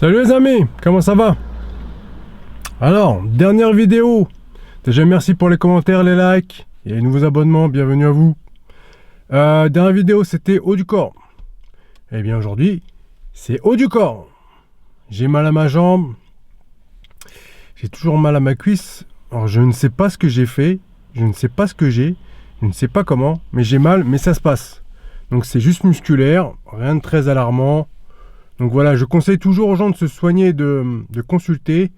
Salut les amis, comment ça va? Alors, dernière vidéo. Déjà merci pour les commentaires, les likes et les nouveaux abonnements, bienvenue à vous. Dernière vidéo c'était haut du corps. Et bien aujourd'hui, c'est haut du corps. J'ai mal à ma jambe. J'ai toujours mal à ma cuisse. Alors je ne sais pas ce que j'ai fait. Je ne sais pas ce que j'ai. Je ne sais pas comment. Mais j'ai mal, mais ça se passe. Donc c'est juste musculaire. Rien de très alarmant. Donc voilà, je conseille toujours aux gens de se soigner, de consulter.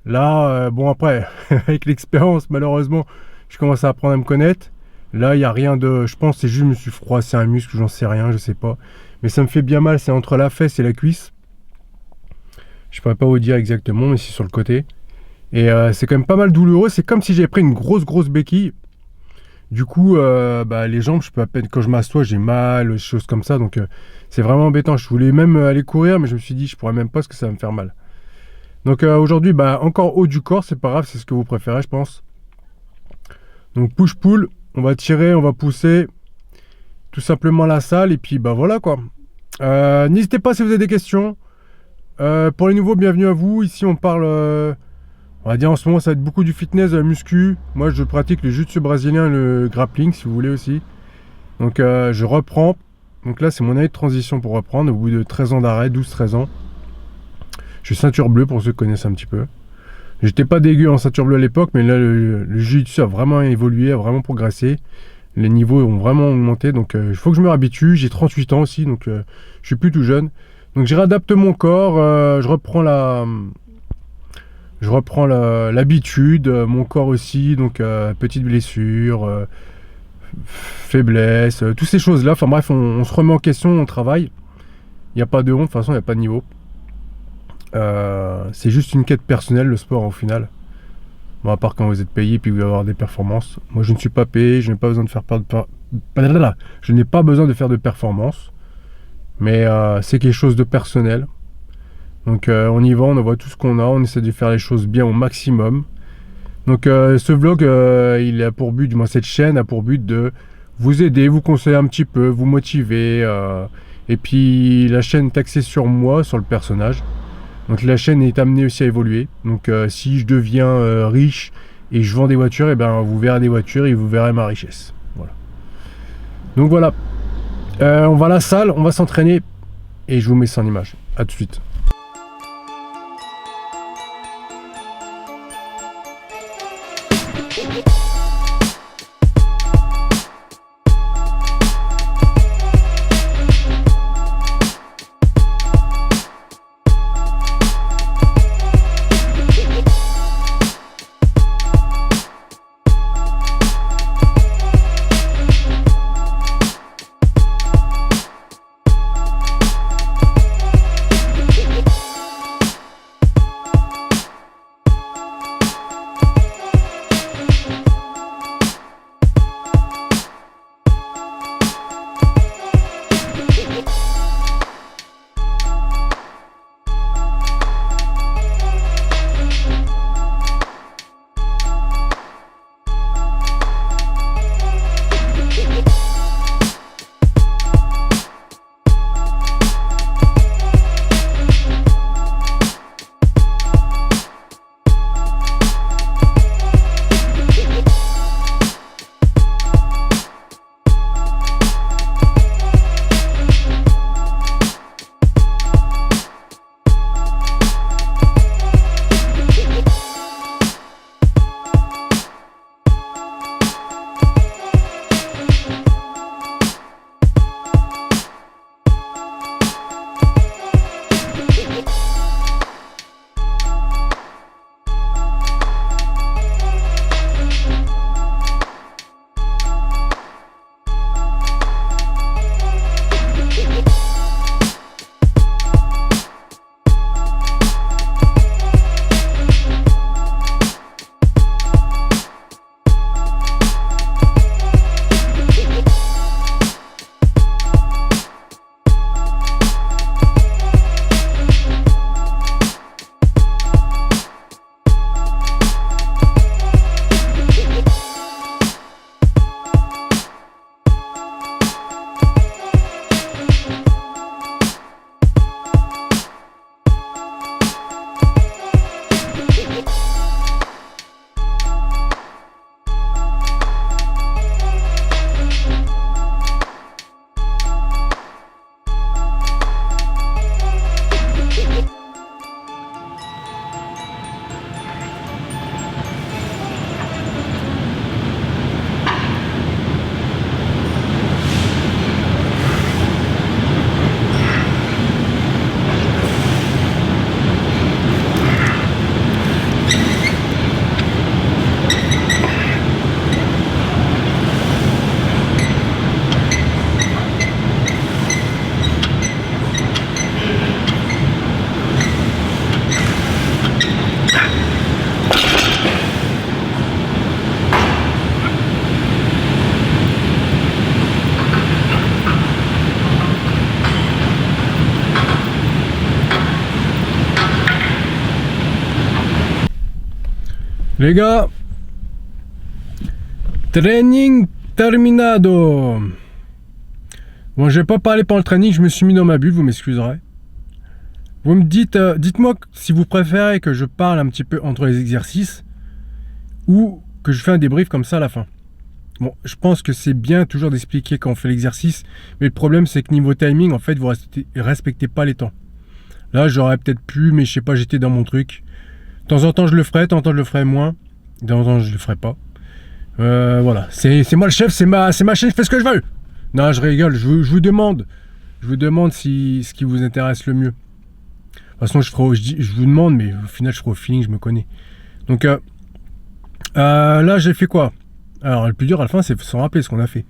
Là, bon après, avec l'expérience, malheureusement, je commence à apprendre à me connaître. Là, il n'y a rien de... Je pense que c'est juste, je me suis froissé un muscle, j'en sais rien, je sais pas. Mais ça me fait bien mal, c'est entre la fesse et la cuisse. Je pourrais pas vous dire exactement, mais c'est sur le côté. Et c'est quand même pas mal douloureux. C'est comme si j'avais pris une grosse béquille. Du coup, les jambes, je peux à peine... Quand je m'assois, j'ai mal, des choses comme ça. Donc, c'est vraiment embêtant. Je voulais même aller courir, mais je me suis dit, je pourrais même pas parce que ça va me faire mal. Donc, aujourd'hui, encore haut du corps, c'est pas grave. C'est ce que vous préférez, je pense. Donc, push-pull. On va tirer, on va pousser. Tout simplement la salle. Et puis, voilà, quoi. N'hésitez pas si vous avez des questions. Pour les nouveaux, bienvenue à vous. Ici, on parle... on va dire en ce moment ça va être beaucoup du fitness, de la muscu. Moi je pratique le jiu-jitsu brésilien et le grappling si vous voulez aussi. Donc je reprends. Donc là c'est mon année de transition pour reprendre au bout de 13 ans d'arrêt, 12-13 ans. Je suis ceinture bleue pour ceux qui connaissent un petit peu. J'étais pas dégueu en ceinture bleue à l'époque, mais là le jiu-jitsu a vraiment évolué, a vraiment progressé. Les niveaux ont vraiment augmenté, donc il faut que je me réhabitue. J'ai 38 ans aussi, donc je suis plus tout jeune. Donc je réadapte mon corps, je reprends l'habitude, mon corps aussi, donc petite blessure, faiblesse, toutes ces choses-là. Enfin bref, on se remet en question, on travaille. Il n'y a pas de honte, de toute façon, il n'y a pas de niveau. C'est juste une quête personnelle, le sport, au final. Bon, à part quand vous êtes payé puis vous allez avoir des performances. Moi, je ne suis pas payé, je n'ai pas besoin de faire je n'ai pas besoin de faire de performances. Mais c'est quelque chose de personnel. Donc on y va, on envoie tout ce qu'on a, on essaie de faire les choses bien au maximum. Donc ce vlog, il a pour but, du moins cette chaîne a pour but de vous aider, vous conseiller un petit peu, vous motiver. Et puis la chaîne est axée sur moi, sur le personnage. Donc la chaîne est amenée aussi à évoluer. Donc si je deviens riche et je vends des voitures, et vous verrez des voitures et vous verrez ma richesse. Voilà. Donc voilà. On va à la salle, on va s'entraîner et je vous mets ça en image. A tout de suite. Les gars, training terminado. Bon, je vais pas parler pendant le training, je me suis mis dans ma bulle, vous m'excuserez. Vous me dites, dites-moi si vous préférez que je parle un petit peu entre les exercices ou que je fais un débrief comme ça à la fin. Bon, je pense que c'est bien toujours d'expliquer quand on fait l'exercice, mais le problème c'est que niveau timing, en fait, vous respectez pas les temps. Là, j'aurais peut-être pu, mais je sais pas, j'étais dans mon truc. De temps en temps, je le ferai, de temps en temps, je le ferai moins. De temps en temps, je le ferai pas. Voilà, c'est moi le chef, c'est ma chaîne, je fais ce que je veux. Non, je rigole, je vous demande ce qui vous intéresse le mieux. De toute façon, je vous demande, mais au final, je ferai au feeling, je me connais. Donc, là, j'ai fait quoi? Alors, le plus dur à la fin, c'est de se rappeler ce qu'on a fait.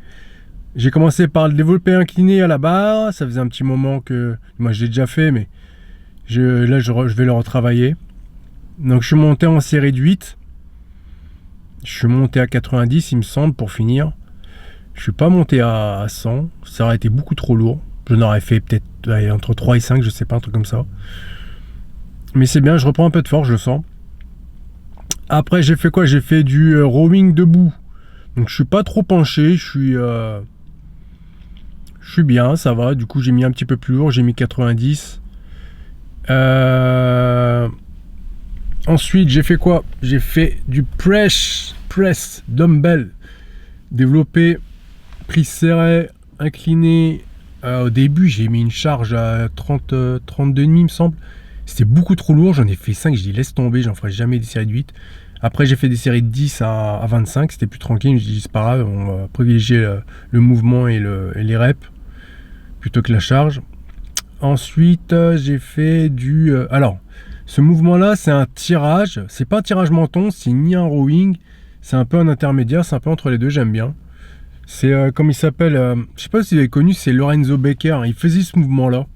J'ai commencé par le développé incliné à la barre. Ça faisait un petit moment que... Moi, je l'ai déjà fait, mais là, je vais le retravailler. Donc, je suis monté en série de 8. Je suis monté à 90, il me semble, pour finir. Je suis pas monté à 100. Ça aurait été beaucoup trop lourd. Je n'aurais fait peut-être entre 3 et 5, je sais pas, un truc comme ça. Mais c'est bien, je reprends un peu de force, je le sens. Après, j'ai fait quoi? J'ai fait du rowing debout. Donc, je suis pas trop penché. Je suis bien, ça va. Du coup, j'ai mis un petit peu plus lourd. J'ai mis 90. Ensuite, j'ai fait quoi? J'ai fait du press dumbbell. Développé, prise serrée, incliné. Au début, j'ai mis une charge à 32,5, il me semble. C'était beaucoup trop lourd. J'en ai fait 5. J'ai dit laisse tomber, j'en ferai jamais des séries de 8. Après, j'ai fait des séries de 10 à 25. C'était plus tranquille. Je dis c'est pas grave, on va privilégier le mouvement et les reps plutôt que la charge. Ensuite, j'ai fait du... alors, ce mouvement-là, c'est un tirage. C'est pas un tirage menton, c'est ni un rowing. C'est un peu un intermédiaire, c'est un peu entre les deux, j'aime bien. C'est comme il s'appelle, je sais pas si vous avez connu, c'est Lorenzo Becker. Il faisait ce mouvement-là.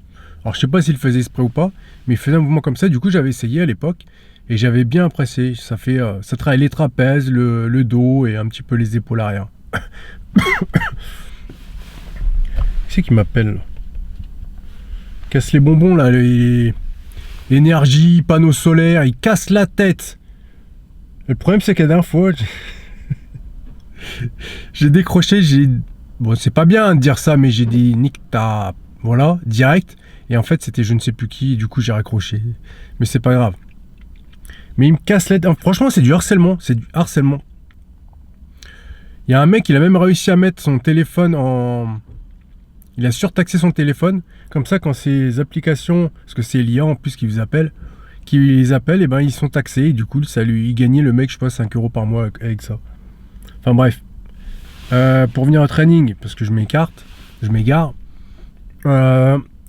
Alors, je sais pas s'il faisait exprès ou pas, mais il faisait un mouvement comme ça. Du coup, j'avais essayé à l'époque et j'avais bien apprécié. Ça travaille les trapèzes, le dos et un petit peu les épaules arrière. Qui c'est qui m'appelle? Casse les bonbons là, l'énergie, panneaux solaires, il casse la tête. Le problème c'est que la dernière fois, j'ai décroché, bon c'est pas bien de dire ça, mais j'ai dit nique ta, voilà, direct. Et en fait c'était je ne sais plus qui, du coup j'ai raccroché. Mais c'est pas grave. Mais il me casse la tête. Franchement c'est du harcèlement, c'est du harcèlement. Il y a un mec, il a même réussi à mettre son téléphone en... Il a surtaxé son téléphone, comme ça quand ces applications, parce que c'est l'IA en plus qui les appelle, et ben ils sont taxés, et du coup il gagnait le mec, je sais pas, 5 € par mois avec ça. Enfin bref. Pour venir au training, parce que je m'égare.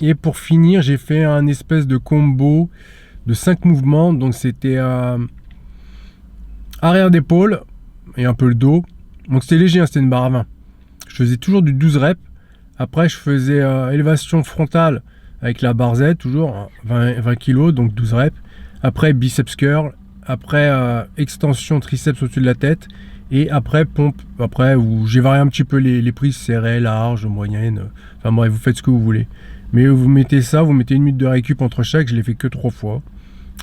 Et pour finir, j'ai fait un espèce de combo de 5 mouvements, donc c'était arrière d'épaule, et un peu le dos. Donc c'était léger, hein, c'était une barre à 20. Je faisais toujours du 12 reps. Après, je faisais élévation frontale avec la barre Z, toujours 20 kg, donc 12 reps. Après, biceps curl. Après, extension triceps au-dessus de la tête. Et après, pompe. Après, où j'ai varié un petit peu les prises serrées, larges, moyennes. Enfin bref, vous faites ce que vous voulez. Mais vous mettez ça, vous mettez une minute de récup entre chaque. Je l'ai fait que 3 fois.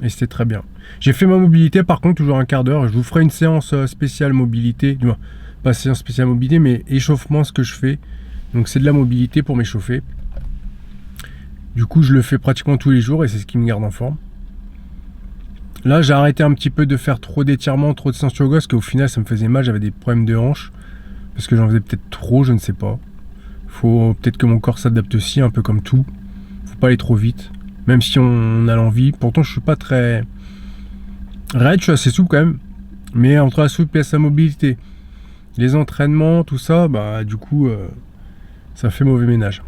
Et c'était très bien. J'ai fait ma mobilité, par contre, toujours un quart d'heure. Je vous ferai une séance spéciale mobilité. Du moins, pas séance spéciale mobilité, mais échauffement, ce que je fais. Donc c'est de la mobilité pour m'échauffer. Du coup je le fais pratiquement tous les jours et c'est ce qui me garde en forme. Là j'ai arrêté un petit peu de faire trop d'étirements, trop de séances yoga, parce qu'au final ça me faisait mal, j'avais des problèmes de hanche. Parce que j'en faisais peut-être trop, je ne sais pas. Faut peut-être que mon corps s'adapte aussi, un peu comme tout. Faut pas aller trop vite. Même si on a l'envie. Pourtant je suis pas très raide, je suis assez souple quand même. Mais entre la souplesse et la mobilité, les entraînements, tout ça, bah du coup... ça fait mauvais ménage.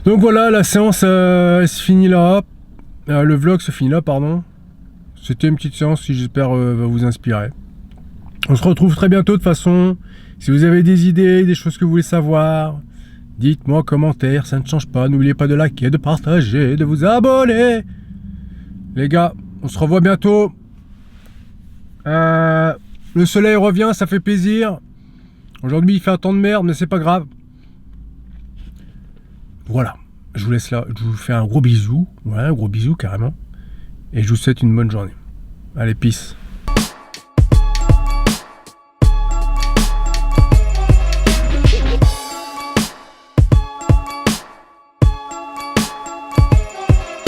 Donc voilà, la séance se finit là. Le vlog se finit là, pardon. C'était une petite séance qui j'espère va vous inspirer. On se retrouve très bientôt de toute façon. Si vous avez des idées, des choses que vous voulez savoir, dites-moi en commentaire, ça ne change pas. N'oubliez pas de liker, de partager, de vous abonner. Les gars, on se revoit bientôt. Le soleil revient, ça fait plaisir. Aujourd'hui il fait un temps de merde, mais c'est pas grave. Voilà, je vous laisse là, je vous fais un gros bisou, ouais, un gros bisou carrément. Et je vous souhaite une bonne journée. Allez, peace.